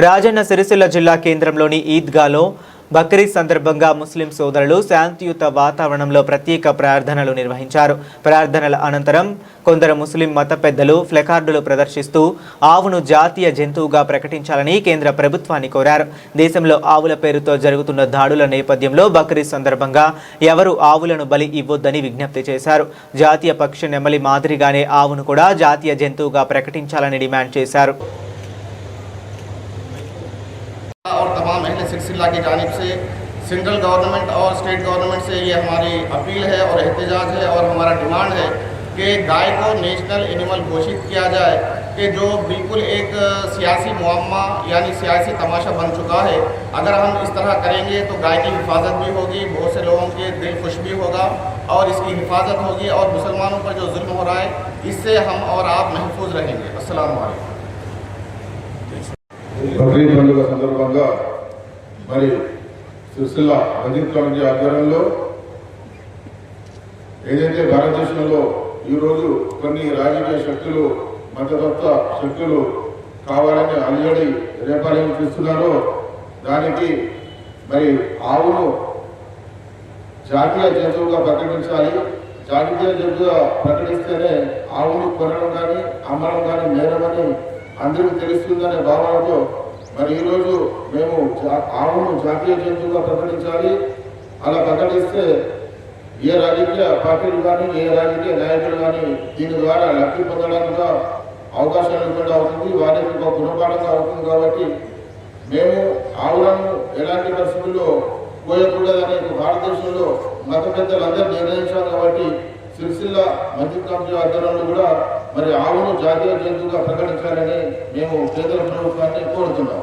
రాజన్న సిరిసిల్ల జిల్లా కేంద్రంలోని ఈద్గాలో బక్రీద్ సందర్భంగా ముస్లిం సోదరులు శాంతియుత వాతావరణంలో ప్రత్యేక ప్రార్థనలు నిర్వహించారు. ప్రార్థనల అనంతరం కొందరు ముస్లిం మత పెద్దలు ఫ్లెకార్డులు ప్రదర్శిస్తూ ఆవును జాతీయ జంతువుగా ప్రకటించాలని కేంద్ర ప్రభుత్వాన్ని కోరారు. దేశంలో ఆవుల పేరుతో జరుగుతున్న దాడుల నేపథ్యంలో బక్రీద్ సందర్భంగా ఎవరు ఆవులను బలి ఇవ్వొద్దని విజ్ఞప్తి చేశారు. జాతీయ పక్షి నెమలి మాదిరిగానే ఆవును కూడా జాతీయ జంతువుగా ప్రకటించాలని డిమాండ్ చేశారు. और तमाम अहले सिलसिला की जानिब से सेंट्रल गवर्नमेंट और स्टेट गवर्नमेंट से ये हमारी अपील है और एहतजाज है और हमारा डिमांड है कि गाय को नेशनल एनिमल घोषित किया जाए कि जो बिल्कुल एक सियासी मुअम्मा यानी सियासी तमाशा बन चुका है। अगर हम इस तरह करेंगे तो गाय की हिफाजत भी होगी, बहुत से लोगों के दिल खुश भी होगा और इसकी हिफाजत होगी और मुसलमानों पर जो जुल्म हो रहा है इससे हम और आप महफूज रहेंगे। अस्सलाम वालेकुम। బక్రీద్ పండుగ సందర్భంగా మరి సిరిసిల్ల మస్జిద్ కమిటీ ఆధ్వర్యంలో ఏదైతే భారతదేశంలో ఈరోజు కొన్ని రాజకీయ శక్తులు మతతత్వ శక్తులు కావాలని అలజడి రేపాలను చూస్తున్నారో దానికి మరి ఆవును జాతీయ జంతువుగా ప్రకటించాలి. జాతీయ జంతువుగా ప్రకటిస్తేనే ఆవును కొనడం కానీ అమ్మడం కానీ నేరమని అందరికీ తెలుస్తుందనే భావనతో మరి ఈరోజు మేము ఆవును జాతీయ జంతువుగా ప్రకటించాలి. అలా ప్రకటిస్తే ఏ రాజకీయ పార్టీలు కానీ ఏ రాజకీయ నాయకులు కానీ దీని ద్వారా లబ్ధి పొందడానికి అవకాశం లేకుండా అవుతుంది, వారికి ఒక గుణపాఠంగా అవుతుంది. కాబట్టి మేము ఆవులను ఎలాంటి పరిస్థితుల్లో పోయకూడదని భారతదేశంలో మత పెద్దలందరూ నిర్ణయించారు. కాబట్టి సిరిసిల్ల మస్జిద్ కమిటీ ఆధ్వర్యంలో కూడా మరి ఆవును జాతీయ జంతువుగా ప్రకటించాలని మేము కేంద్ర ప్రభుత్వాన్ని కోరుతున్నాం.